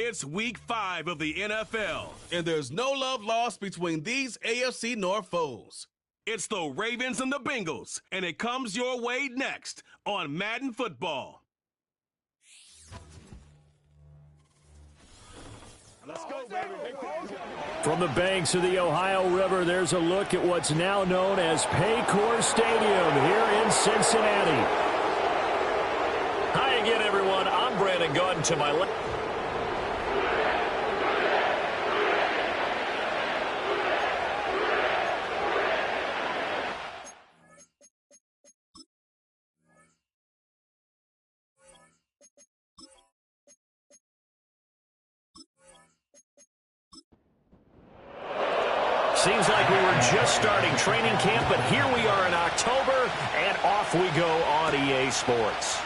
It's week 5 of the NFL, and there's no love lost between these AFC North foes. It's the Ravens and the Bengals, and it comes your way next on Madden Football. Let's go, baby. From the banks of the Ohio River, there's a look at what's now known as Paycor Stadium here in Cincinnati. Hi again, everyone. I'm Brandon Gaudin. To my left. Seems like we were just starting training camp, but here we are in October, and off we go on EA Sports.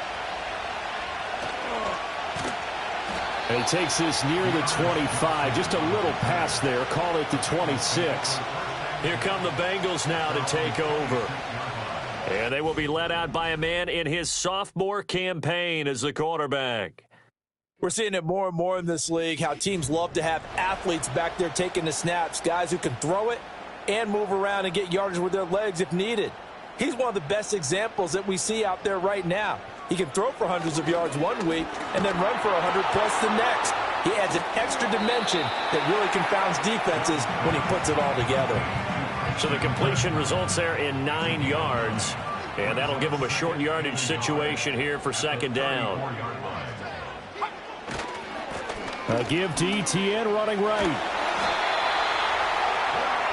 And he takes this near the 25, just a little pass there, call it the 26. Here come the Bengals now to take over. And they will be led out by a man in his sophomore campaign as the quarterback. We're seeing it more and more in this league, how teams love to have athletes back there taking the snaps, guys who can throw it and move around and get yardage with their legs if needed. He's one of the best examples that we see out there right now. He can throw for hundreds of yards one week and then run for 100+ the next. He adds an extra dimension that really confounds defenses when he puts it all together. So the completion results there in 9 yards, and that'll give him a short yardage situation here for second down. A give to Etienne running right.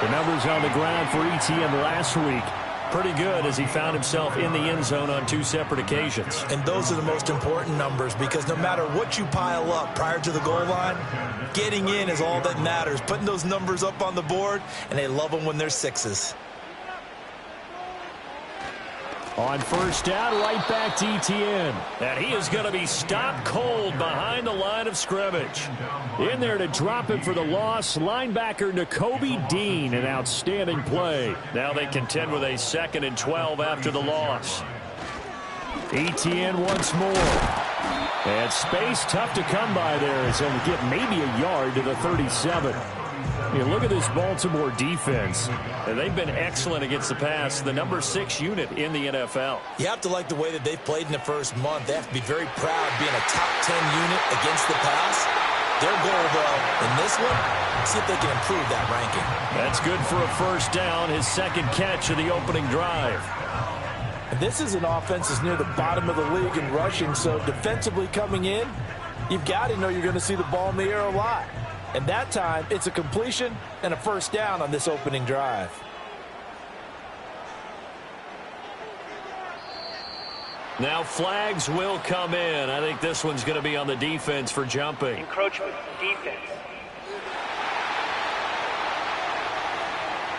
The numbers on the ground for Etienne last week, pretty good as he found himself in the end zone on 2 separate occasions. And those are the most important numbers because no matter what you pile up prior to the goal line, getting in is all that matters. Putting those numbers up on the board, and they love them when they're 6s. On first down, right back to Etienne. And he is going to be stopped cold behind the line of scrimmage. In there to drop him for the loss, linebacker Nakobe Dean, an outstanding play. Now they contend with a 2nd and 12 after the loss. Etienne once more. And space tough to come by there as he'll get maybe a yard to the 37. You look at this Baltimore defense, and they've been excellent against the pass, the number 6 unit in the NFL. You have to like the way that they've played in the first month. They have to be very proud being a top 10 unit against the pass. Their goal, though, in this one, see if they can improve that ranking. That's good for a first down, his 2nd catch of the opening drive. And this is an offense that's near the bottom of the league in rushing, so defensively coming in, you've got to know you're going to see the ball in the air a lot. And that time, it's a completion and a first down on this opening drive. Now flags will come in. I think this one's going to be on the defense for jumping. Encroachment defense.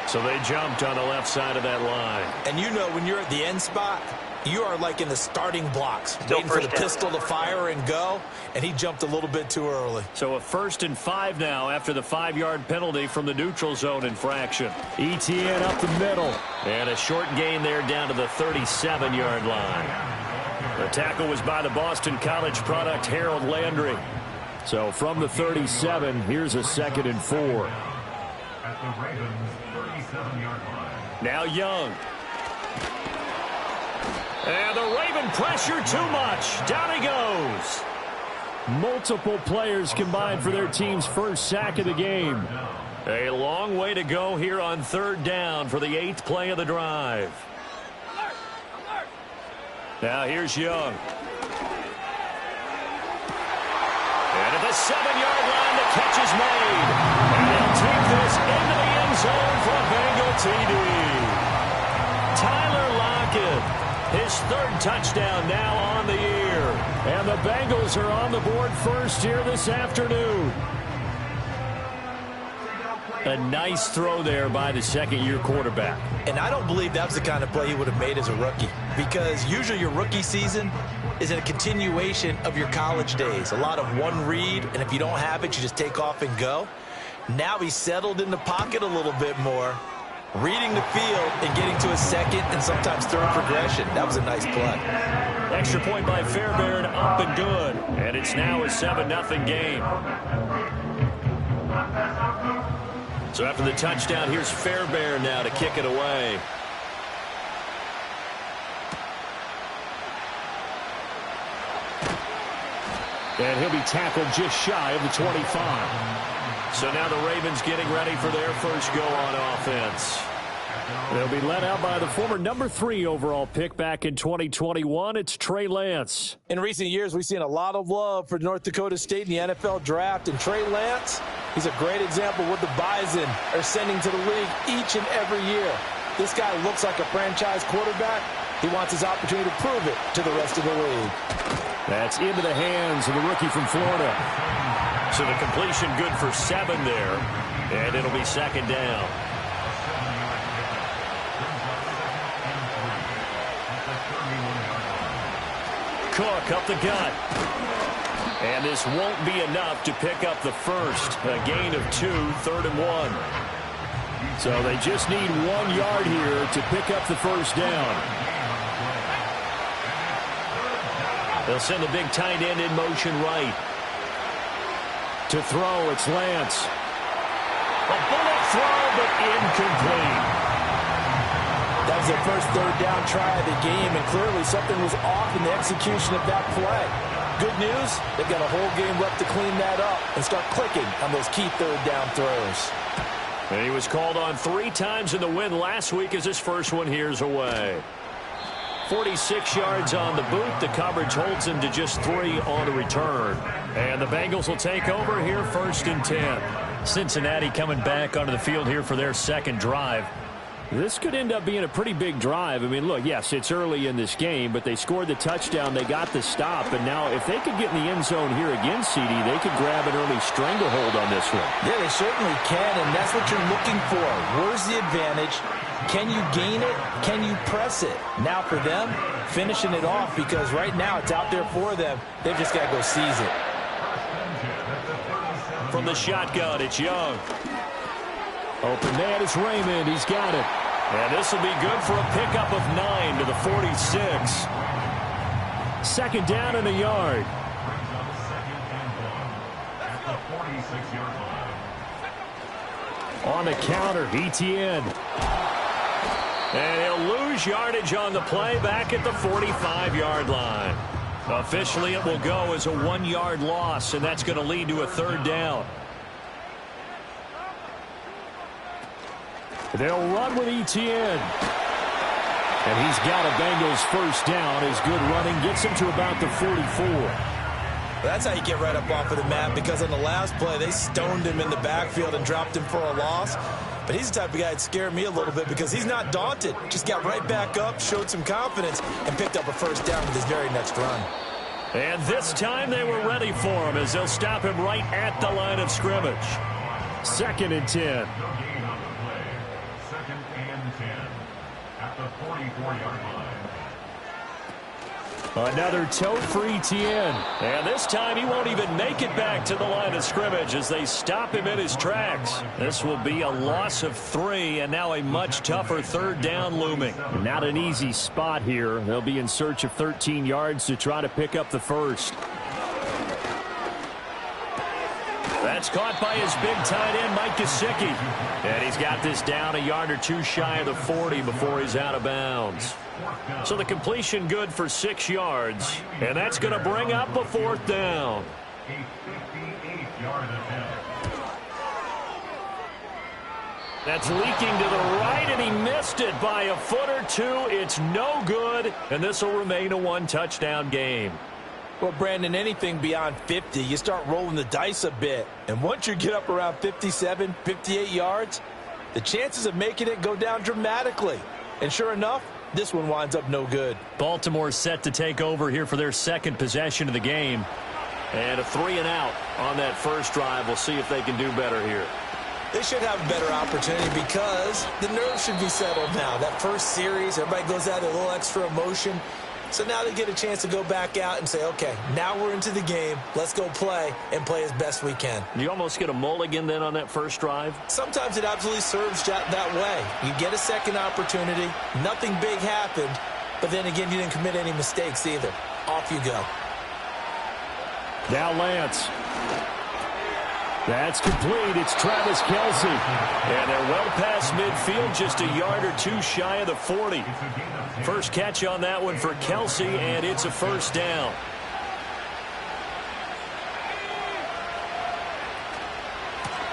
So they jumped on the left side of that line. And you know when you're at the end spot, you are like in the starting blocks, waiting for the pistol to fire and go, and he jumped a little bit too early. So a 1st and 5 now after the 5-yard penalty from the neutral zone infraction. Etienne up the middle. And a short gain there down to the 37-yard line. The tackle was by the Boston College product Harold Landry. So from the 37, here's a 2nd and 4. At the Ravens 37-yard line. Now Young. And the Raven pressure too much. Down he goes. Multiple players combined for their team's first sack of the game. A long way to go here on 3rd down for the 8th play of the drive. Now here's Young. And at the 7-yard line, the catch is made. And they'll take this into the end zone for a Bengal TD. Tyler Lockett. His 3rd touchdown now on the year. And the Bengals are on the board first here this afternoon. A nice throw there by the 2nd-year quarterback. And I don't believe that was the kind of play he would have made as a rookie. Because usually your rookie season is a continuation of your college days. A lot of one read, and if you don't have it, you just take off and go. Now he's settled in the pocket a little bit more. reading the field and getting to a second and sometimes third progression. That was a nice play. Extra point by Fairbairn, up and good. And it's now a 7-0 game. So after the touchdown, here's Fairbairn now to kick it away. And he'll be tackled just shy of the 25. So now the Ravens getting ready for their first go on offense. They'll be led out by the former number 3 overall pick back in 2021. It's Trey Lance. In recent years, we've seen a lot of love for North Dakota State in the NFL draft. And Trey Lance, he's a great example of what the Bison are sending to the league each and every year. This guy looks like a franchise quarterback. He wants his opportunity to prove it to the rest of the league. That's into the hands of the rookie from Florida. So the completion good for 7 there. And it'll be second down. Cook up the gut. And this won't be enough to pick up the first. A gain of 2, 3rd and 1. So they just need 1 yard here to pick up the first down. They'll send the big tight end in motion right. To throw, it's Lance. A bullet throw, but incomplete. That was their first 3rd down try of the game, and clearly something was off in the execution of that play. Good news, they've got a whole game left to clean that up and start clicking on those key 3rd down throws. And he was called on 3 times in the win last week as his first one here's away. 46 yards on the boot. The coverage holds him to just 3 on the return. And the Bengals will take over here 1st and 10. Cincinnati coming back onto the field here for their second drive. This could end up being a pretty big drive. I mean, look, yes, it's early in this game, but they scored the touchdown. They got the stop. And now if they could get in the end zone here again, CD, they could grab an early stranglehold on this one. Yeah, they certainly can, and that's what you're looking for. Where's the advantage? Can you gain it? Can you press it? Now for them, finishing it off, because right now it's out there for them. They've just got to go seize it. From the shotgun, it's Young. Open man is Raymond. He's got it. And this will be good for a pickup of 9 to the 46. Second down and a yard. On the counter, Etienne. And he'll lose yardage on the play back at the 45-yard line. Officially, it will go as a 1-yard loss, and that's going to lead to a 3rd down. They'll run with Etienne. And he's got a Bengals first down. His good running gets him to about the 44. That's how you get right up off of the mat, because on the last play, they stoned him in the backfield and dropped him for a loss. But he's the type of guy that scared me a little bit because he's not daunted. Just got right back up, showed some confidence, and picked up a first down with his very next run. And this time they were ready for him as they'll stop him right at the line of scrimmage. 2nd and 10. Second and 10 at the 44-yard line. Another tote for Etienne. And this time he won't even make it back to the line of scrimmage as they stop him in his tracks. This will be a loss of 3, and now a much tougher 3rd down looming. Not an easy spot here. They'll be in search of 13 yards to try to pick up the first. That's caught by his big tight end, Mike Gesicki. And he's got this down a yard or 2 shy of the 40 before he's out of bounds. So the completion good for 6 yards. And that's going to bring up a 4th down. A 58-yard attempt. That's leaking to the right, and he missed it by a foot or 2. It's no good, and this will remain a 1-touchdown game. Well, Brandon, anything beyond 50, you start rolling the dice a bit. And once you get up around 57, 58 yards, the chances of making it go down dramatically. And sure enough, this one winds up no good. Baltimore set to take over here for their second possession of the game. And a 3-and-out on that first drive. We'll see if they can do better here. They should have a better opportunity because the nerves should be settled now. That first series, everybody goes out a little extra emotion. So now they get a chance to go back out and say, okay, now we're into the game. Let's go play and play as best we can. You almost get a mulligan then on that first drive? Sometimes it absolutely serves that way. You get a second opportunity. Nothing big happened. But then again, you didn't commit any mistakes either. Off you go. Now Lance. That's complete. It's Travis Kelce. And they're well past midfield, just a yard or two shy of the 40. First catch on that one for Kelce, and it's a first down.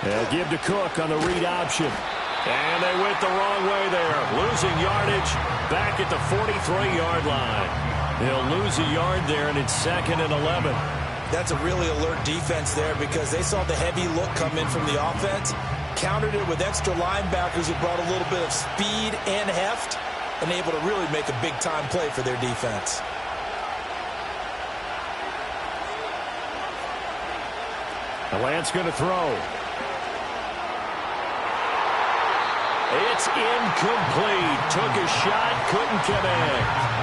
They'll give to Cook on the read option. And they went the wrong way there. Losing yardage back at the 43-yard line. They'll lose a yard there, and it's 2nd and 11. That's a really alert defense there because they saw the heavy look come in from the offense, countered it with extra linebackers who brought a little bit of speed and heft, and able to really make a big-time play for their defense. The Lance going to throw. It's incomplete. Took a shot, couldn't connect.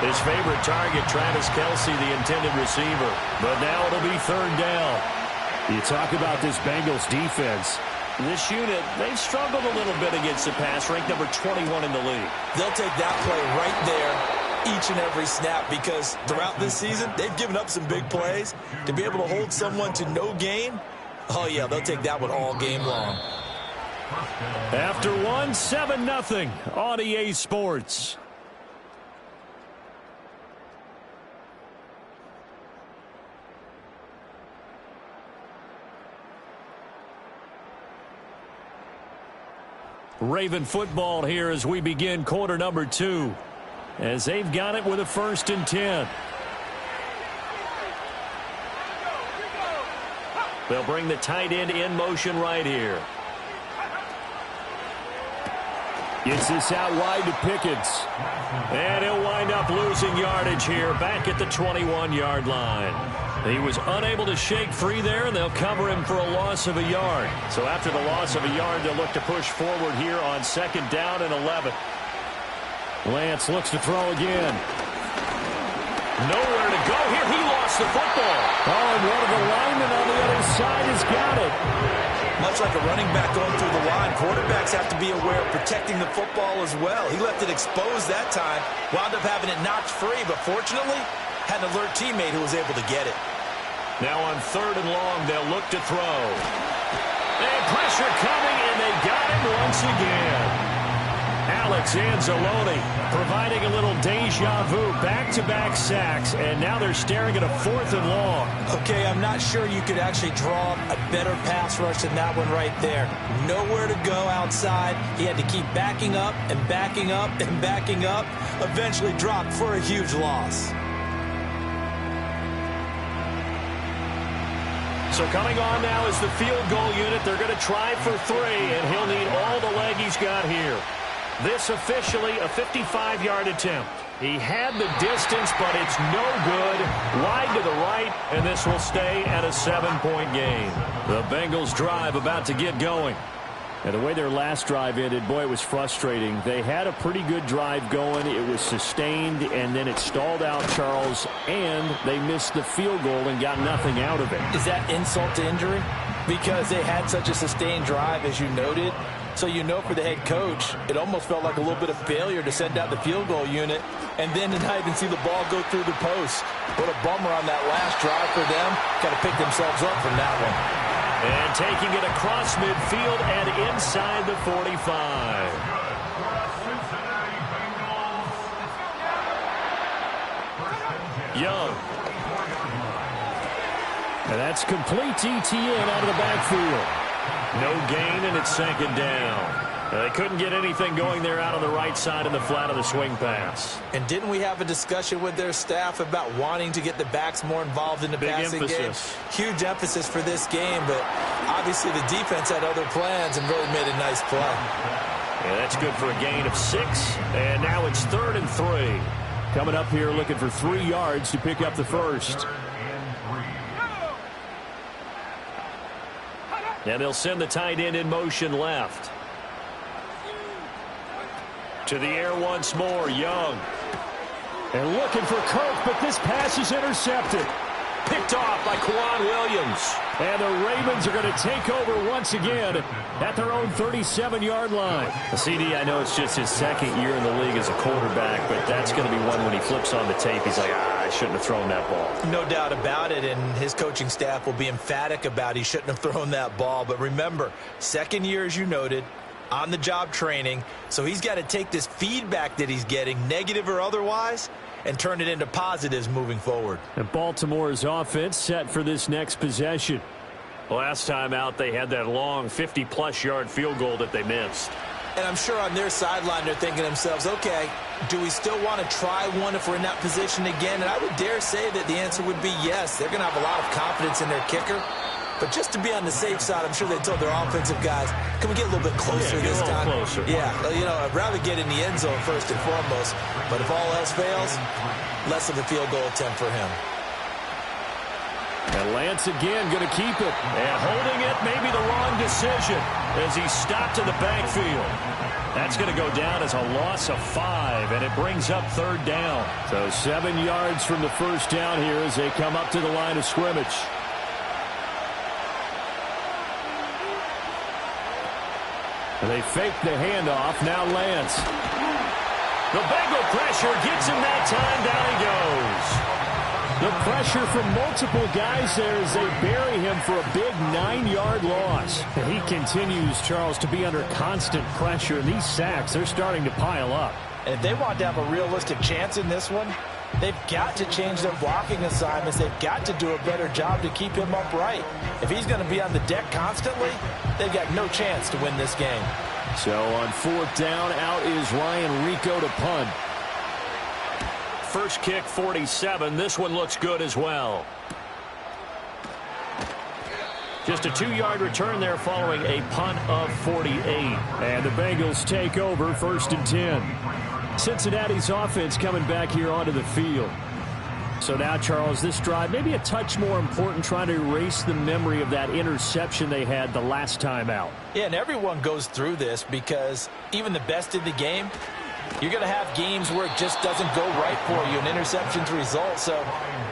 His favorite target, Travis Kelce, the intended receiver. But now it'll be 3rd down. You talk about this Bengals defense. This unit, they've struggled a little bit against the pass, ranked number 21 in the league. They'll take that play right there each and every snap because throughout this season, they've given up some big plays. To be able to hold someone to no gain, oh yeah, they'll take that one all game long. After 7-0 on EA Sports. Raven football here as we begin quarter number 2. As they've got it with a 1st and 10. They'll bring the tight end in motion right here. Gets this out wide to Pickens. And he'll wind up losing yardage here back at the 21-yard line. He was unable to shake free there, and they'll cover him for a loss of a yard. So after the loss of a yard, they'll look to push forward here on 2nd down and 11. Lance looks to throw again. Nowhere to go here. He lost the football. Oh, and one of the linemen on the other side has got it. Much like a running back going through the line, quarterbacks have to be aware of protecting the football as well. He left it exposed that time, wound up having it knocked free, but fortunately, had an alert teammate who was able to get it. Now on 3rd and long, they'll look to throw. And pressure coming, and they got him once again. Alex Anzalone providing a little deja vu, back-to-back sacks, and now they're staring at a 4th and long. Okay, I'm not sure you could actually draw a better pass rush than that one right there. Nowhere to go outside. He had to keep backing up and backing up and backing up. Eventually dropped for a huge loss. So coming on now is the field goal unit. They're going to try for 3, and he'll need all the leg he's got here. This officially a 55-yard attempt. He had the distance, but it's no good. Wide to the right, and this will stay at a 7-point game. The Bengals drive about to get going. And the way their last drive ended, boy, it was frustrating. They had a pretty good drive going. It was sustained, and then it stalled out, Charles, and they missed the field goal and got nothing out of it. Is that insult to injury? Because they had such a sustained drive, as you noted. So you know for the head coach, it almost felt like a little bit of failure to send out the field goal unit and then to not even see the ball go through the post. What a bummer on that last drive for them. Got to pick themselves up from that one. And taking it across midfield and inside the 45. Young. And that's complete ETN out of the backfield. No gain, and it's 2nd down. They couldn't get anything going there out on the right side in the flat of the swing pass. And didn't we have a discussion with their staff about wanting to get the backs more involved in the passing game? Huge emphasis for this game, but obviously the defense had other plans and really made a nice play. Yeah, that's good for a gain of 6, and now it's 3rd and 3. Coming up here looking for 3 yards to pick up the first. And they'll send the tight end in motion left. To the air once more, Young. And looking for Kirk, but this pass is intercepted. Picked off by Quan Williams. And the Ravens are going to take over once again at their own 37-yard line. CD, I know it's just his second year in the league as a quarterback, but that's going to be one when he flips on the tape, he's like, I shouldn't have thrown that ball. No doubt about it, and his coaching staff will be emphatic about he shouldn't have thrown that ball. But remember, second year, as you noted, on-the-job training, so he's got to take this feedback that he's getting, negative or otherwise, and turn it into positives moving forward. And Baltimore's offense set for this next possession. Last time out, they had that long 50-plus yard field goal that they missed. And I'm sure on their sideline they're thinking to themselves, okay, do we still want to try one if we're in that position again? And I would dare say that the answer would be yes. They're going to have a lot of confidence in their kicker. But just to be on the safe side, I'm sure they told their offensive guys, can we get a little bit closer this time? Closer. Yeah, I'd rather get in the end zone first and foremost. But if all else fails, less of a field goal attempt for him. And Lance again going to keep it. And holding it, maybe the wrong decision as he stopped in the backfield. That's going to go down as a loss of 5, and it brings up third down. So 7 yards from the first down here as they come up to the line of scrimmage. And they fake the handoff. Now Lance. The Bengal pressure gets him that time. Down he goes. The pressure from multiple guys there as they bury him for a big 9-yard loss. And he continues, Charles, to be under constant pressure. And these sacks, they're starting to pile up. And if they want to have a realistic chance in this one, they've got to change their blocking assignments. They've got to do a better job to keep him upright. If he's going to be on the deck constantly, they've got no chance to win this game. So on fourth down, out is Ryan Rico to punt. First kick, 47. This one looks good as well. Just a 2-yard return there following a punt of 48. And the Bengals take over first and 10. Cincinnati's offense coming back here onto the field. So now, Charles, this drive maybe a touch more important, trying to erase the memory of that interception they had the last time out. Yeah, and everyone goes through this because even the best in the game, you're going to have games where it just doesn't go right for you, and interceptions result. So,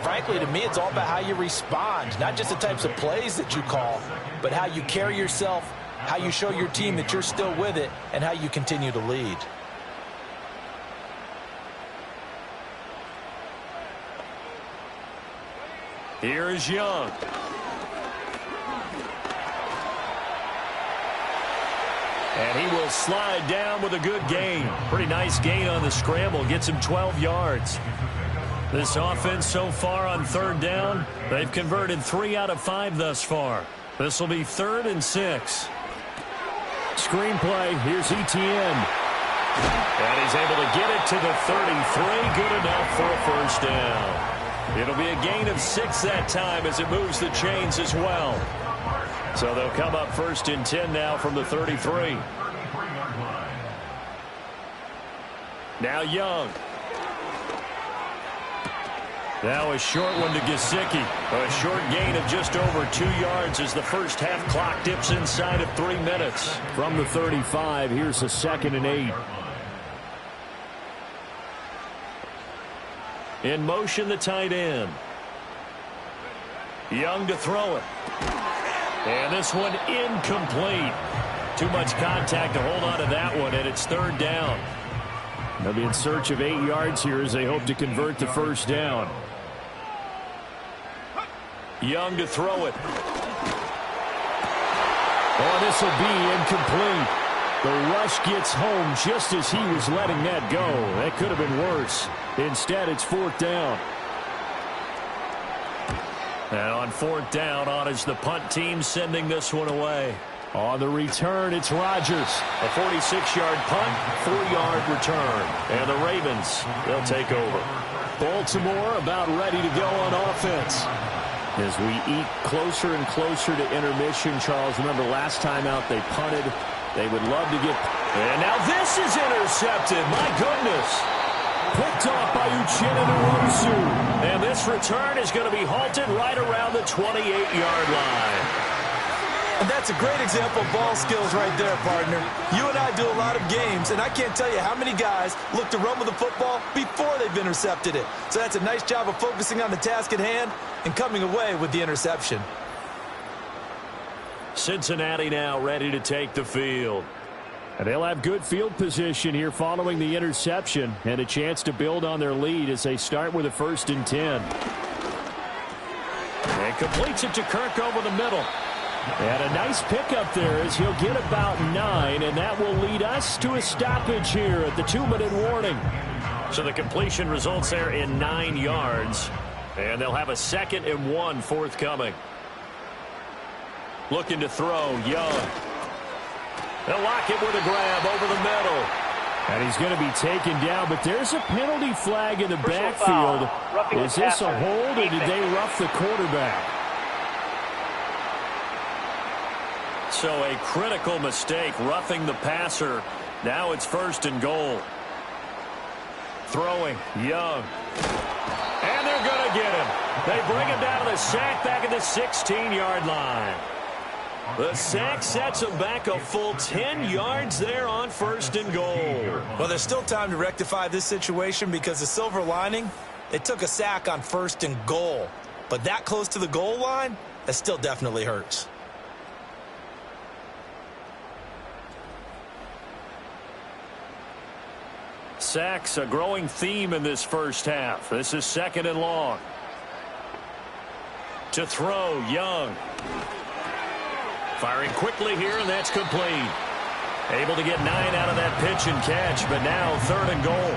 frankly, to me, it's all about how you respond, not just the types of plays that you call, but how you carry yourself, how you show your team that you're still with it, and how you continue to lead. Here is Young. And he will slide down with a good gain. Pretty nice gain on the scramble. Gets him 12 yards. This offense so far on third down, they've converted 3 out of 5 thus far. This will be 3rd and 6. Screenplay. Here's Etienne. And he's able to get it to the 33. Good enough for a first down. It'll be a gain of 6 that time as it moves the chains as well. So they'll come up first and 10 now from the 33. Now Young. Now a short one to Gesicki. A short gain of just over 2 yards as the first half clock dips inside of 3 minutes. From the 35, here's a 2nd and 8. In motion, the tight end. Young to throw it. And this one incomplete. Too much contact to hold on to that one, and it's 3rd down. They'll be in search of 8 yards here as they hope to convert the first down. Young to throw it. Oh, this will be incomplete. The rush gets home just as he was letting that go. That could have been worse. Instead, it's 4th down. And on 4th down, on is the punt team sending this one away. On the return, it's Rodgers. A 46-yard punt, 4-yard return. And the Ravens, they'll take over. Baltimore about ready to go on offense. As we eat closer and closer to intermission, Charles, remember last time out they punted. They would love to get... And now this is intercepted. My goodness. Picked off by Uchenna Nwosu. And this return is going to be halted right around the 28-yard line. And that's a great example of ball skills right there, partner. You and I do a lot of games, and I can't tell you how many guys look to run with the football before they've intercepted it. So that's a nice job of focusing on the task at hand and coming away with the interception. Cincinnati now ready to take the field. And they'll have good field position here following the interception and a chance to build on their lead as they start with a 1st and 10. And completes it to Kirk over the middle. And a nice pickup there as he'll get about 9, and that will lead us to a stoppage here at the 2-minute warning. So the completion results there in 9 yards, and they'll have a 2nd and 1 forthcoming. Looking to throw, Young. They'll lock it with a grab over the middle. And he's going to be taken down, but there's a penalty flag in the backfield. Is this a hold, or did they rough the quarterback? So a critical mistake, roughing the passer. Now it's 1st and goal. Throwing, Young. And they're going to get him. They bring him down to the sack back at the 16-yard line. The sack sets him back a full 10 yards there on 1st and goal. Well, there's still time to rectify this situation because the silver lining, they took a sack on 1st and goal. But that close to the goal line, that still definitely hurts. Sacks, a growing theme in this first half. This is 2nd and long. To throw, Young. Firing quickly here, and that's complete. Able to get 9 out of that pitch and catch, but now 3rd and goal.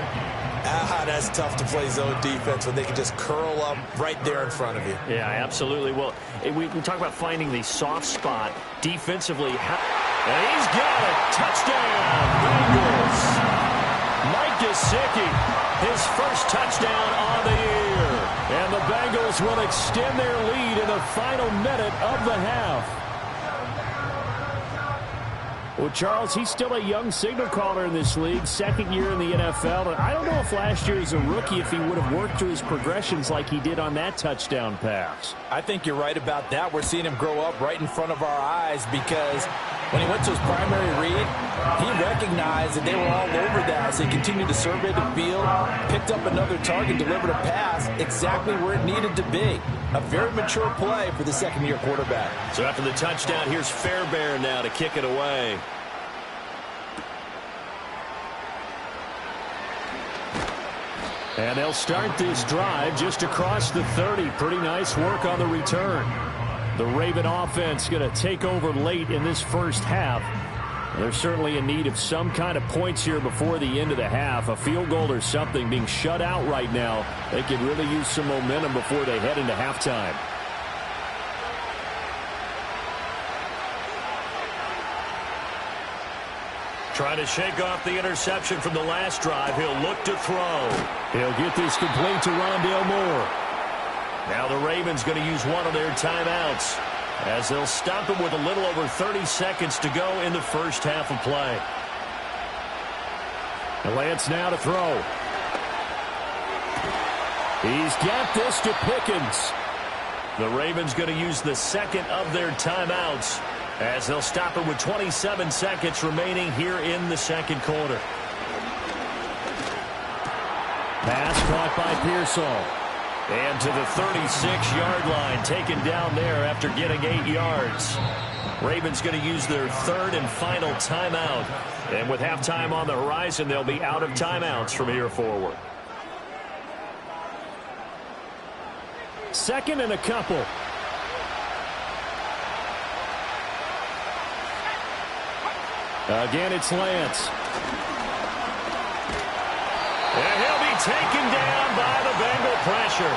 That's tough to play zone defense when they can just curl up right there in front of you. Yeah, absolutely. Well, we talk about finding the soft spot defensively. And he's got it. Touchdown, Bengals. Mike Gesicki, his first touchdown on the year. And the Bengals will extend their lead in the final minute of the half. Well, Charles, he's still a young signal caller in this league, 2nd year in the NFL. And I don't know if last year as a rookie if he would have worked through his progressions like he did on that touchdown pass. I think you're right about that. We're seeing him grow up right in front of our eyes because when he went to his primary read, he recognized that they were all over that as he continued to survey the field, picked up another target, delivered a pass exactly where it needed to be. A very mature play for the 2nd-year quarterback. So after the touchdown, here's Fairbairn now to kick it away. And they'll start this drive just across the 30. Pretty nice work on the return. The Raven offense going to take over late in this first half. They're certainly in need of some kind of points here before the end of the half. A field goal or something, being shut out right now. They could really use some momentum before they head into halftime. Trying to shake off the interception from the last drive. He'll look to throw. He'll get this complete to Rondale Moore. Now the Ravens going to use one of their timeouts as they'll stop him with a little over 30 seconds to go in the first half of play. Lance now to throw. He's got this to Pickens. The Ravens going to use the 2nd of their timeouts as they'll stop it with 27 seconds remaining here in the 2nd quarter. Pass caught by Pearsall. And to the 36-yard line, taken down there after getting 8 yards. Ravens going to use their 3rd and final timeout. And with halftime on the horizon, they'll be out of timeouts from here forward. 2nd and a couple. Again, it's Lance. And he'll be taken down by the Bengal pressure.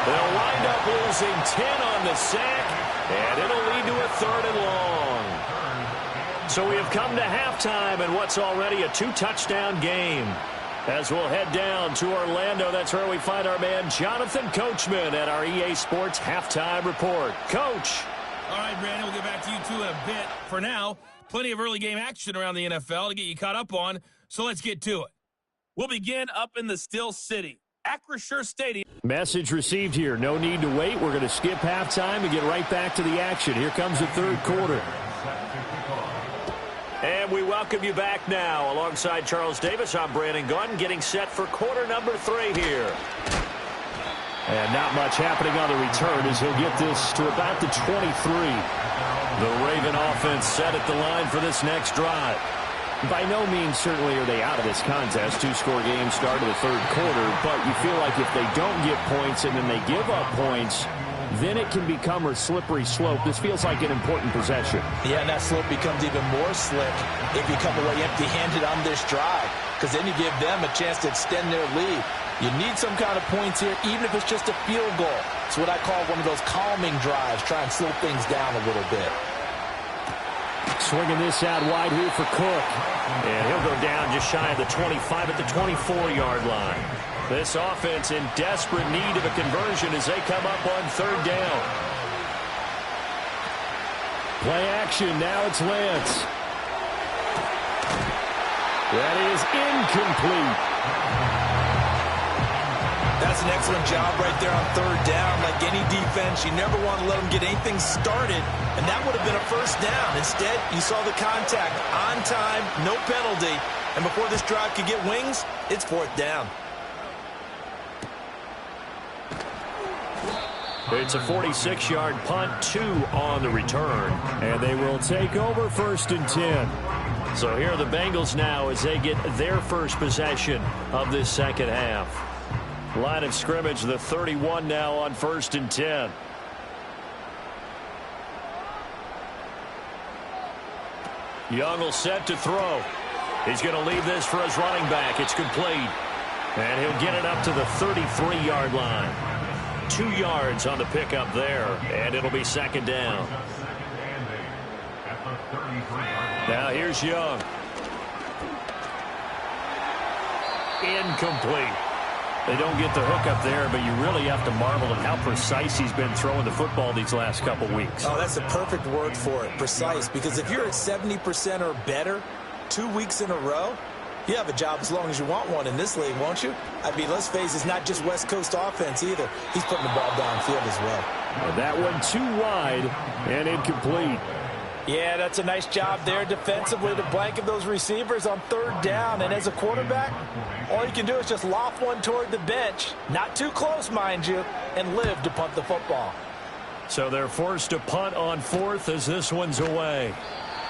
They'll wind up losing 10 on the sack, and it'll lead to a 3rd and long. So we have come to halftime in what's already a 2-touchdown game. As we'll head down to Orlando, that's where we find our man Jonathan Coachman at our EA Sports Halftime Report. Coach. All right, Brandon, we'll get back to you two in a bit. For now, plenty of early game action around the NFL to get you caught up on, so let's get to it. We'll begin up in the Still City. Acrisure Stadium. Message received here. No need to wait. We're going to skip halftime and get right back to the action. Here comes the third quarter. And we welcome you back now. Alongside Charles Davis, I'm Brandon Gaudin, getting set for quarter number 3 here. And not much happening on the return as he'll get this to about the 23. The Raven offense set at the line for this next drive. By no means certainly are they out of this contest. 2-score game start of the third quarter, but you feel like if they don't get points and then they give up points, then it can become a slippery slope. This feels like an important possession. Yeah, and that slope becomes even more slick if you come away empty-handed on this drive, because then you give them a chance to extend their lead. You need some kind of points here, even if it's just a field goal. It's what I call one of those calming drives, try and slow things down a little bit. Swinging this out wide here for Cook. And he'll go down just shy of the 25 at the 24-yard line. This offense in desperate need of a conversion as they come up on third down. Play action. Now it's Lance. That is incomplete. That's an excellent job right there on third down. Like any defense, you never want to let them get anything started, and that would have been a first down. Instead, you saw the contact on time, no penalty, and before this drive could get wings, it's fourth down. It's a 46-yard punt, 2 on the return. And they will take over 1st and 10. So here are the Bengals now as they get their first possession of this second half. Line of scrimmage, the 31 now on 1st and 10. Young will set to throw. He's going to leave this for his running back. It's complete. And he'll get it up to the 33-yard line. 2 yards on the pickup there, and it'll be second down. Now here's Young. Incomplete. They don't get the hook up there, but you really have to marvel at how precise he's been throwing the football these last couple weeks. Oh, that's a perfect word for it, precise, because if you're at 70% or better 2 weeks in a row, you have a job as long as you want one in this league, won't you? I mean, let's face it, it's not just West Coast offense either. He's putting the ball downfield as well. And that one too wide and incomplete. Yeah, that's a nice job there defensively to blanket those receivers on third down. And as a quarterback, all you can do is just loft one toward the bench, not too close, mind you, and live to punt the football. So they're forced to punt on 4th as this one's away.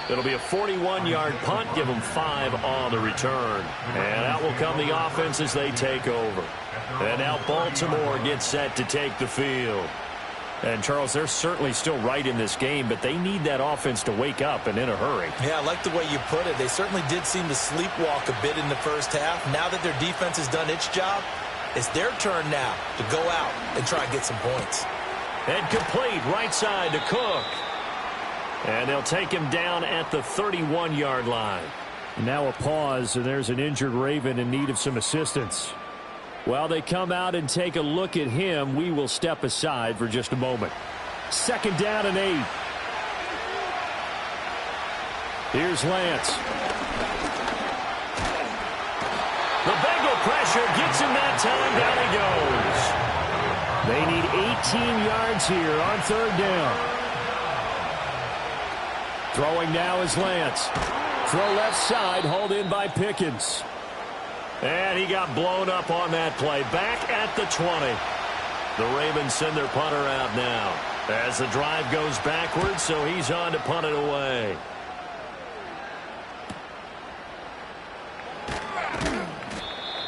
It'll be a 41-yard punt, give them 5 on the return. And out will come the offense as they take over. And now Baltimore gets set to take the field. And, Charles, they're certainly still right in this game, but they need that offense to wake up and in a hurry. Yeah, I like the way you put it. They certainly did seem to sleepwalk a bit in the first half. Now that their defense has done its job, it's their turn now to go out and try and get some points. And complete right side to Cook. And they'll take him down at the 31-yard line. Now a pause, and there's an injured Raven in need of some assistance. While they come out and take a look at him, we will step aside for just a moment. 2nd down and 8. Here's Lance. The Bengal pressure gets him that time. Down he goes. They need 18 yards here on 3rd down. Throwing now is Lance. Throw left side, hauled in by Pickens. And he got blown up on that play. Back at the 20. The Ravens send their punter out now as the drive goes backwards, so he's on to punt it away.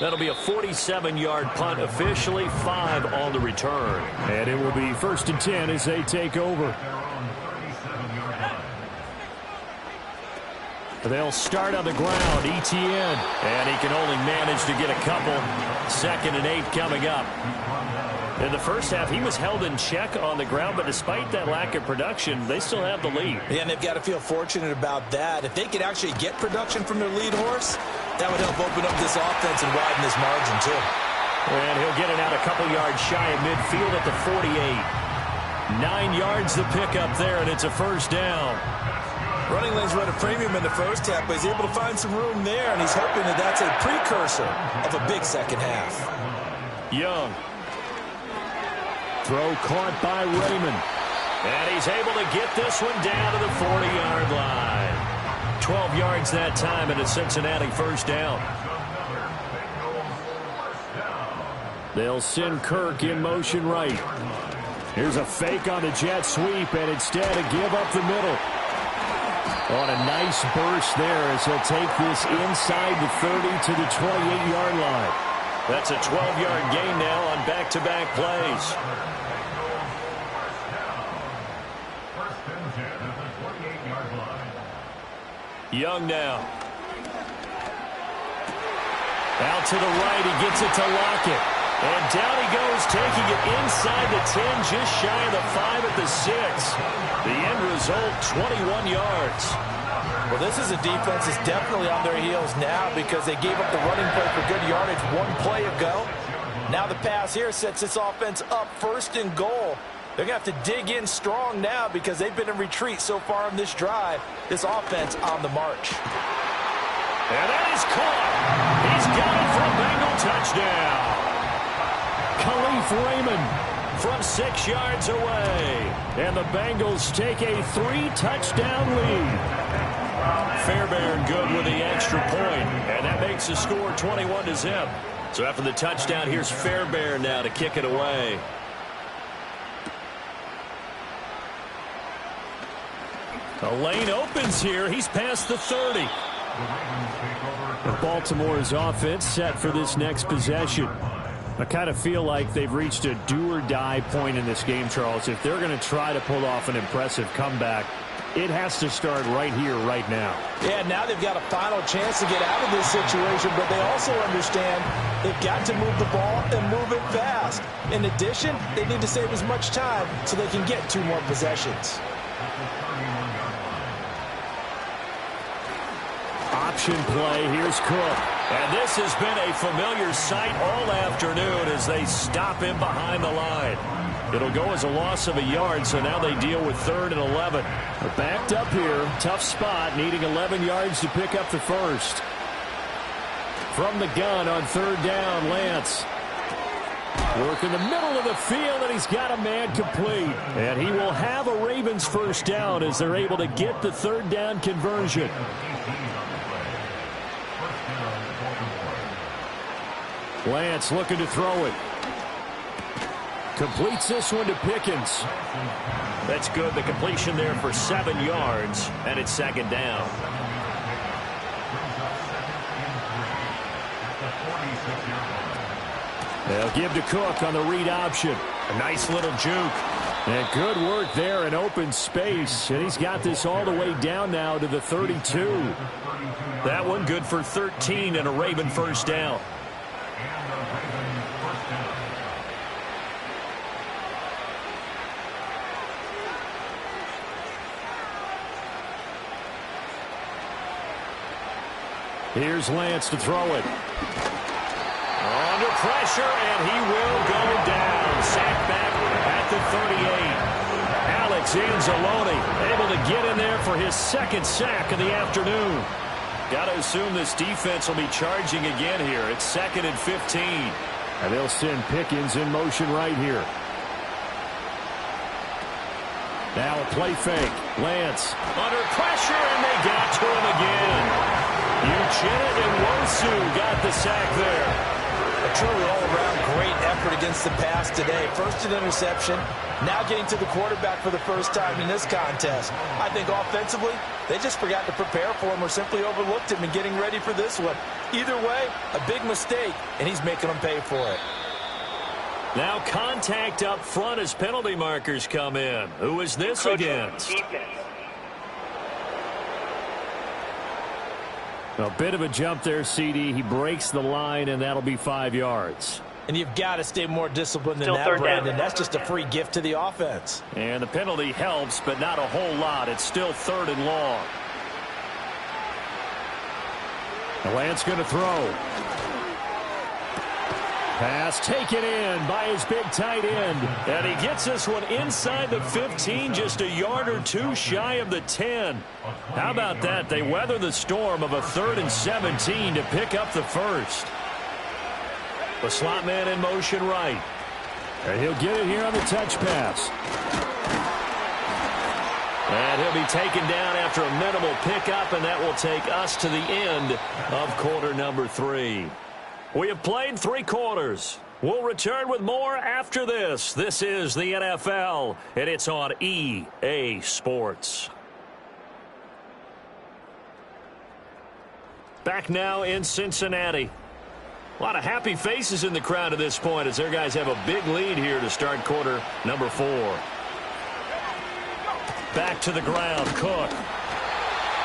That'll be a 47-yard punt, officially 5 on the return. And it will be 1st and 10 as they take over. They'll start on the ground, ETN. And he can only manage to get a couple. 2nd and 8 coming up. In the first half, he was held in check on the ground, but despite that lack of production, they still have the lead. Yeah, and they've got to feel fortunate about that. If they could actually get production from their lead horse, that would help open up this offense and widen this margin, too. And he'll get it out a couple yards shy of midfield at the 48. 9 yards the pickup there, and it's a first down. Running lanes run a premium in the first half, but he's able to find some room there, and he's hoping that that's a precursor of a big second half. Young. Throw caught by Raymond. And he's able to get this one down to the 40-yard line. 12 yards that time, and a Cincinnati first down. They'll send Kirk in motion right. Here's a fake on the jet sweep, and instead a give up the middle. On a nice burst there as he'll take this inside the 30 to the 28-yard line. That's a 12-yard gain now on back-to-back plays. Young now. Out to the right, he gets it to Lockett. And down he goes, taking it inside the 10, just shy of the 5 at the 6. The end result, 21 yards. Well, this is a defense that's definitely on their heels now because they gave up the running play for good yardage one play ago. Now the pass here sets this offense up first and goal. They're going to have to dig in strong now because they've been in retreat so far on this drive. This offense on the march. And that is caught. He's got it for a Bengal touchdown. Khalif Raymond from 6 yards away. And the Bengals take a 3-touchdown lead. Fairbairn good with the extra point. And that makes the score 21-0. So after the touchdown, here's Fairbairn now to kick it away. The lane opens here. He's past the 30. Baltimore's offense set for this next possession. I kind of feel like they've reached a do-or-die point in this game, Charles. If they're going to try to pull off an impressive comeback, it has to start right here, right now. Yeah, now they've got a final chance to get out of this situation, but they also understand they've got to move the ball and move it fast. In addition, they need to save as much time so they can get 2 more possessions. Option play. Here's Cook. And this has been a familiar sight all afternoon as they stop him behind the line. It'll go as a loss of a yard, so now they deal with 3rd and 11. They're backed up here. Tough spot, needing 11 yards to pick up the first. From the gun on 3rd down, Lance. Work in the middle of the field, and he's got a man complete. And he will have a Ravens first down as they're able to get the 3rd down conversion. Lance looking to throw it. Completes this one to Pickens. That's good. The completion there for 7 yards, and it's 2nd down. They'll give to Cook on the read option. A nice little juke. And good work there in open space. And he's got this all the way down now to the 32. That one good for 13 and a Raven first down. Here's Lance to throw it. Under pressure, and he will go down. Sacked back at the 38. Alex Anzalone able to get in there for his 2nd sack of the afternoon. Got to assume this defense will be charging again here. It's 2nd and 15. And they'll send Pickens in motion right here. Now a play fake. Lance under pressure, and they got to him again. Uchenna and Wosu got the sack there. A truly all-around great effort against the pass today. First an interception, now getting to the quarterback for the first time in this contest. I think offensively, they just forgot to prepare for him or simply overlooked him in getting ready for this one. Either way, a big mistake, and he's making them pay for it. Now contact up front as penalty markers come in. Who is this against? A bit of a jump there, CD. He breaks the line, and that'll be 5 yards. And you've got to stay more disciplined than that, Brandon. That's just a free gift to the offense. And the penalty helps, but not a whole lot. It's still 3rd and long. Lance going to throw. Pass taken in by his big tight end. And he gets this one inside the 15, just a yard or 2 shy of the 10. How about that? They weather the storm of a 3rd and 17 to pick up the first. The slot man in motion right. And he'll get it here on the touch pass. And he'll be taken down after a minimal pickup, and that will take us to the end of quarter number 3. We have played 3 quarters. We'll return with more after this. This is the NFL, and it's on EA Sports. Back now in Cincinnati. A lot of happy faces in the crowd at this point as their guys have a big lead here to start quarter number 4. Back to the ground, Cook.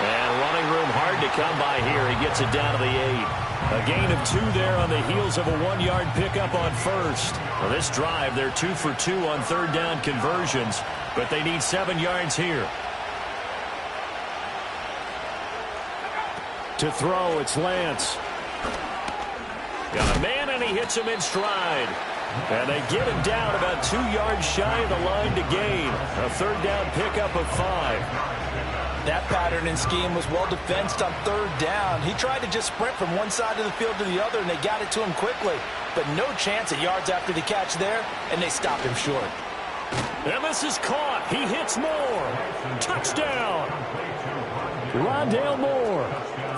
And running room hard to come by here. He gets it down to the 8. A gain of 2 there on the heels of a 1-yard pickup on first. Well, this drive, they're 2 for 2 on third down conversions, but they need 7 yards here. To throw, it's Lance. Got a man, and he hits him in stride. And they get him down about 2 yards shy of the line to gain. A third down pickup of 5. That pattern and scheme was well defensed on third down. He tried to just sprint from one side of the field to the other, and they got it to him quickly. But no chance at yards after the catch there, and they stopped him short. And this is caught. He hits Moore. Touchdown. Rondale Moore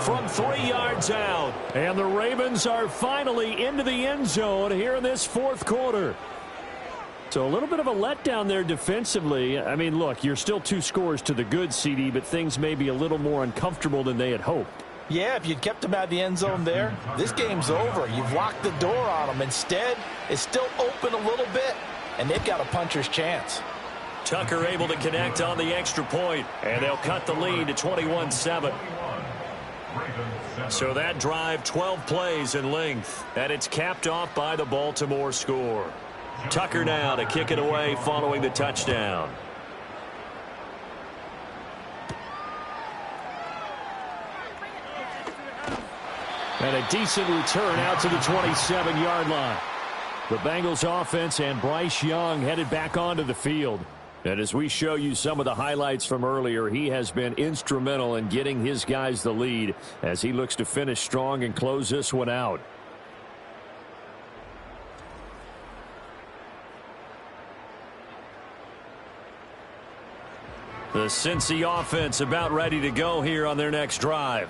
from 3 yards out. And the Ravens are finally into the end zone here in this fourth quarter. So a little bit of a letdown there defensively. I mean, look, you're still 2 scores to the good, CD, but things may be a little more uncomfortable than they had hoped. Yeah, if you'd kept him out of the end zone there, this game's over. You've locked the door on him. Instead, it's still open a little bit, and they've got a puncher's chance. Tucker able to connect on the extra point, and they'll cut the lead to 21-7. So that drive, 12 plays in length, and it's capped off by the Baltimore score. Tucker now to kick it away following the touchdown. And a decent return out to the 27-yard line. The Bengals offense and Bryce Young headed back onto the field. And as we show you some of the highlights from earlier, he has been instrumental in getting his guys the lead as he looks to finish strong and close this one out. The Cincy offense about ready to go here on their next drive.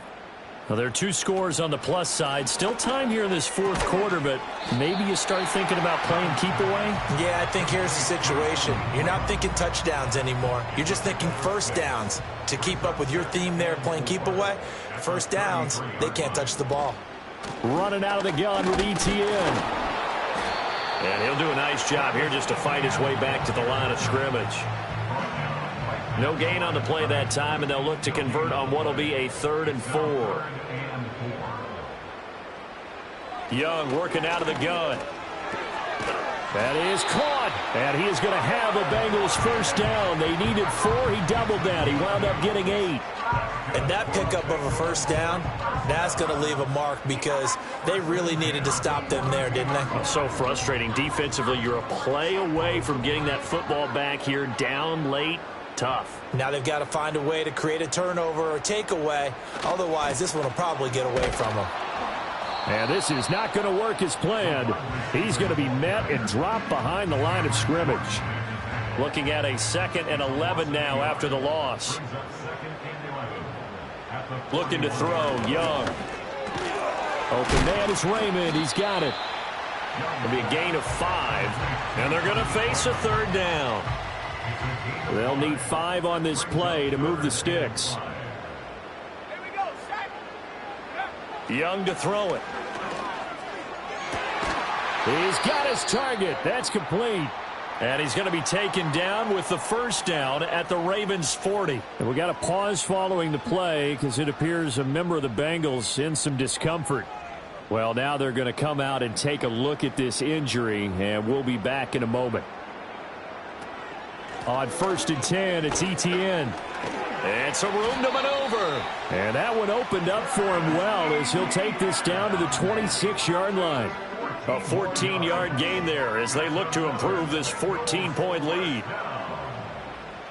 Well, there are 2 scores on the plus side. Still time here in this fourth quarter, but maybe you start thinking about playing keep away? Yeah, I think here's the situation. You're not thinking touchdowns anymore. You're just thinking first downs. To keep up with your theme there, playing keep away, first downs, they can't touch the ball. Running out of the gun with ETN. And he'll do a nice job here just to fight his way back to the line of scrimmage. No gain on the play that time, and they'll look to convert on what will be a 3rd and 4. Young working out of the gun. That is caught, and he is going to have a Bengals first down. They needed 4. He doubled that. He wound up getting 8. And that pickup of a first down, that's going to leave a mark because they really needed to stop them there, didn't they? So frustrating. Defensively, you're a play away from getting that football back here down late. Tough. Now they've got to find a way to create a turnover or takeaway. Otherwise, this one will probably get away from them. And this is not going to work as planned. He's going to be met and dropped behind the line of scrimmage. Looking at a 2nd and 11 now after the loss. Looking to throw, Young. Open man is Raymond. He's got it. It'll be a gain of 5. And they're going to face a 3rd down. They'll need 5 on this play to move the sticks. Young to throw it. He's got his target. That's complete. And he's going to be taken down with the first down at the Ravens 40. And we got a pause following the play because it appears a member of the Bengals in some discomfort. Well, now they're going to come out and take a look at this injury, and we'll be back in a moment. On 1st and 10, it's ETN. And some room to maneuver. And that one opened up for him well as he'll take this down to the 26-yard line. A 14-yard gain there as they look to improve this 14-point lead.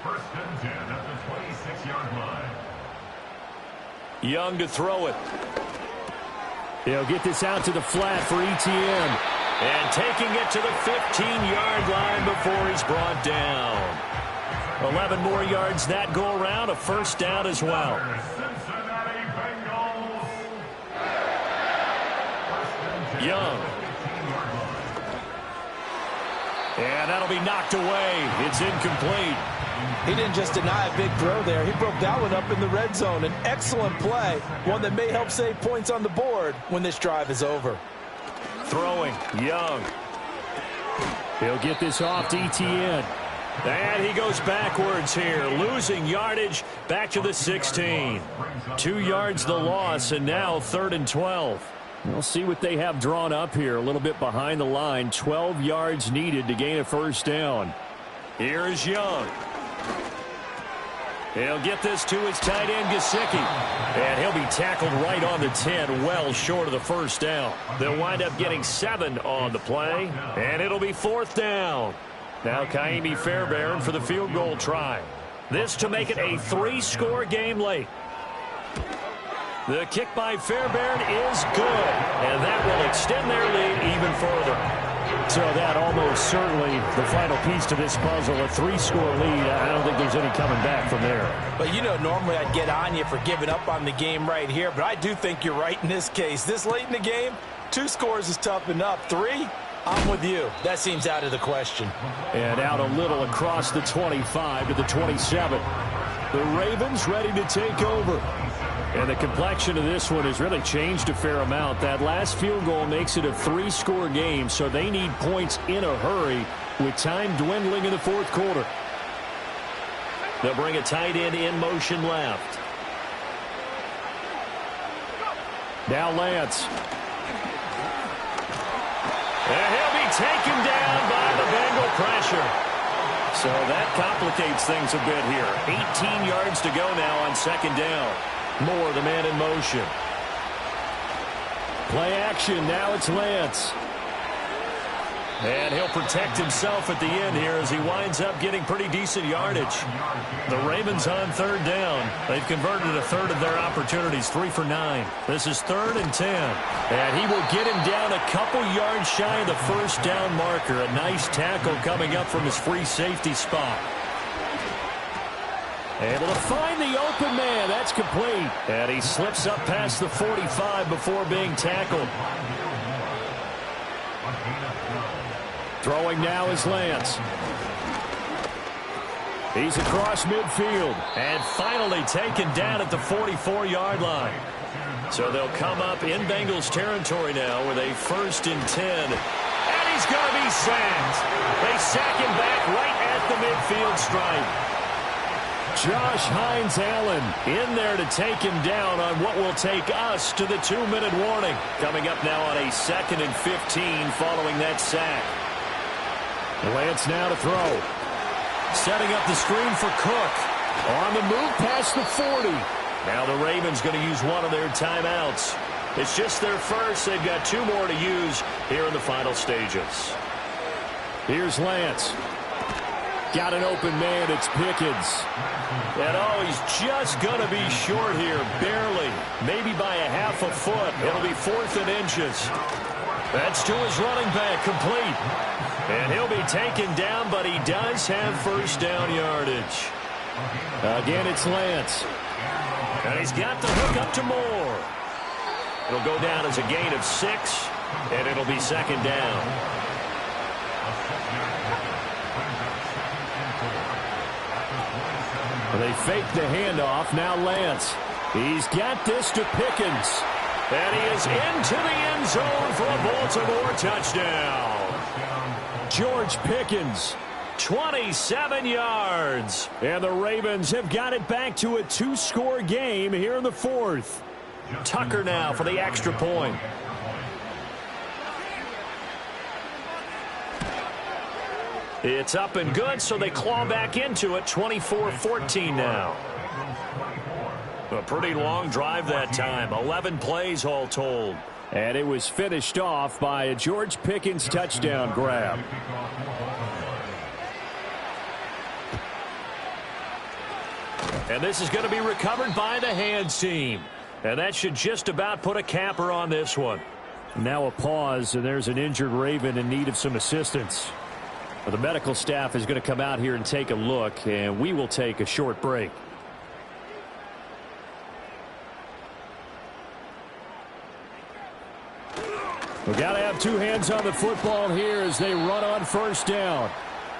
1st and 10 at the 26-yard line. Young to throw it. He'll get this out to the flat for ETN. And taking it to the 15-yard line before he's brought down. 11 more yards that go around, a first down as well. Young. And that'll be knocked away. It's incomplete. He didn't just deny a big throw there. He broke that one up in the red zone. An excellent play, one that may help save points on the board when this drive is over. Throwing, Young. He'll get this off to Etienne. And he goes backwards here, losing yardage back to the 16. 2 yards the loss, and now 3rd and 12. We'll see what they have drawn up here. A little bit behind the line. 12 yards needed to gain a first down. Here's Young. He'll get this to his tight end, Gesicki. And he'll be tackled right on the 10, well short of the first down. They'll wind up getting 7 on the play, and it'll be 4th down. Now Kaimi Fairbairn for the field goal try. This to make it a 3-score game late. The kick by Fairbairn is good, and that will extend their lead even further. So that almost certainly the final piece to this puzzle, a 3-score lead. I don't think there's any coming back from there. But, you know, normally I'd get on you for giving up on the game right here, but I do think you're right in this case. This late in the game, 2 scores is tough enough. 3, I'm with you. That seems out of the question. And out a little across the 25 to the 27. The Ravens ready to take over. And the complexion of this one has really changed a fair amount. That last field goal makes it a 3-score game, so they need points in a hurry with time dwindling in the 4th quarter. They'll bring a tight end in motion left. Now Lance. And he'll be taken down by the Bengal pressure. So that complicates things a bit here. 18 yards to go now on 2nd down. Moore, the man in motion. Play action. Now it's Lance. And he'll protect himself at the end here as he winds up getting pretty decent yardage. The Ravens on 3rd down. They've converted 1/3 of their opportunities, 3 for 9. This is 3rd and 10. And he will get him down a couple yards shy of the first down marker. A nice tackle coming up from his free safety spot. Able to find the open man. That's complete. And he slips up past the 45 before being tackled. Throwing now is Lance. He's across midfield. And finally taken down at the 44-yard line. So they'll come up in Bengals territory now with a 1st and 10. And he's going to be sacked. They sack him back right at the midfield stripe. Josh Hines Allen in there to take him down on what will take us to the 2-minute warning. Coming up now on a 2nd and 15 following that sack. Lance now to throw. Setting up the screen for Cook. On the move past the 40. Now the Ravens going to use one of their timeouts. It's just their first. They've got 2 more to use here in the final stages. Here's Lance. Got an open man. It's Pickens. And he's just going to be short here, barely. Maybe by a half a foot. It'll be 4th and inches. That's to his running back, complete. And he'll be taken down, but he does have first down yardage. Again, it's Lance. And he's got the hook up to Moore. It'll go down as a gain of 6, and it'll be 2nd down. They fake the handoff. Now Lance. He's got this to Pickens. And he is into the end zone for a Baltimore touchdown. George Pickens. 27 yards. And the Ravens have got it back to a 2-score game here in the 4th. Tucker now for the extra point. It's up and good, so they claw back into it. 24-14 now. A pretty long drive that time. 11 plays all told. And it was finished off by a George Pickens touchdown grab. And this is going to be recovered by the hands team. And that should just about put a capper on this one. Now a pause, and there's an injured Raven in need of some assistance. Well, the medical staff is going to come out here and take a look, and we will take a short break. We've got to have two hands on the football here as they run on first down.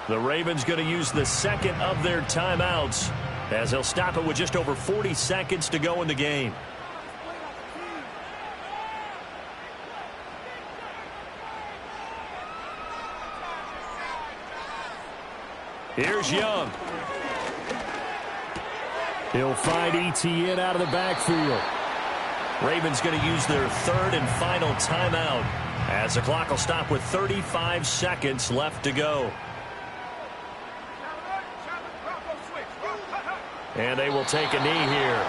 The Ravens going to use the second of their timeouts as they'll stop it with just over 40 seconds to go in the game. Here's Young. He'll find ETN out of the backfield. Ravens going to use their third and final timeout as the clock will stop with 35 seconds left to go. And they will take a knee here.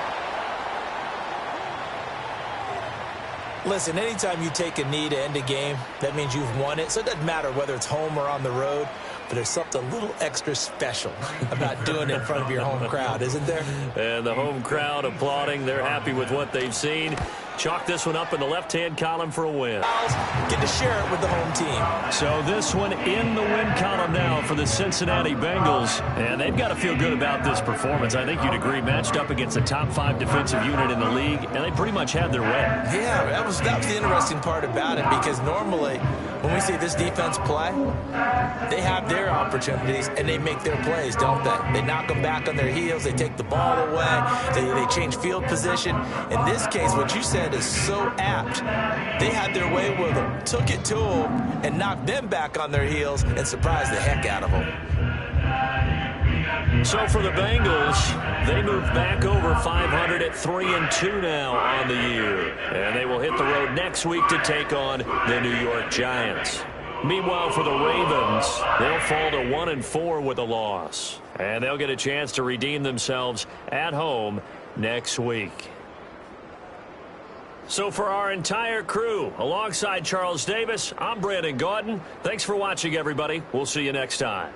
Listen, anytime you take a knee to end a game, that means you've won it. So it doesn't matter whether it's home or on the road, but there's something a little extra special about doing it in front of your home crowd, isn't there? And the home crowd applauding. They're happy with what they've seen. Chalk this one up in the left-hand column for a win. Get to share it with the home team. So this one in the win column now for the Cincinnati Bengals. And they've got to feel good about this performance. I think you'd agree, matched up against the top 5 defensive unit in the league, and they pretty much had their way. Yeah, that was the interesting part about it, because normally when we see this defense play, they have their opportunities and they make their plays, don't they? They knock them back on their heels. They take the ball away. They change field position. In this case, what you said is so apt. They had their way with them, took it to them, and knocked them back on their heels and surprised the heck out of them. So for the Bengals, they move back over 500 at 3-2 now on the year. And they will hit the road next week to take on the New York Giants. Meanwhile, for the Ravens, they'll fall to 1-4 with a loss. And they'll get a chance to redeem themselves at home next week. So for our entire crew, alongside Charles Davis, I'm Brandon Gaudin. Thanks for watching, everybody. We'll see you next time.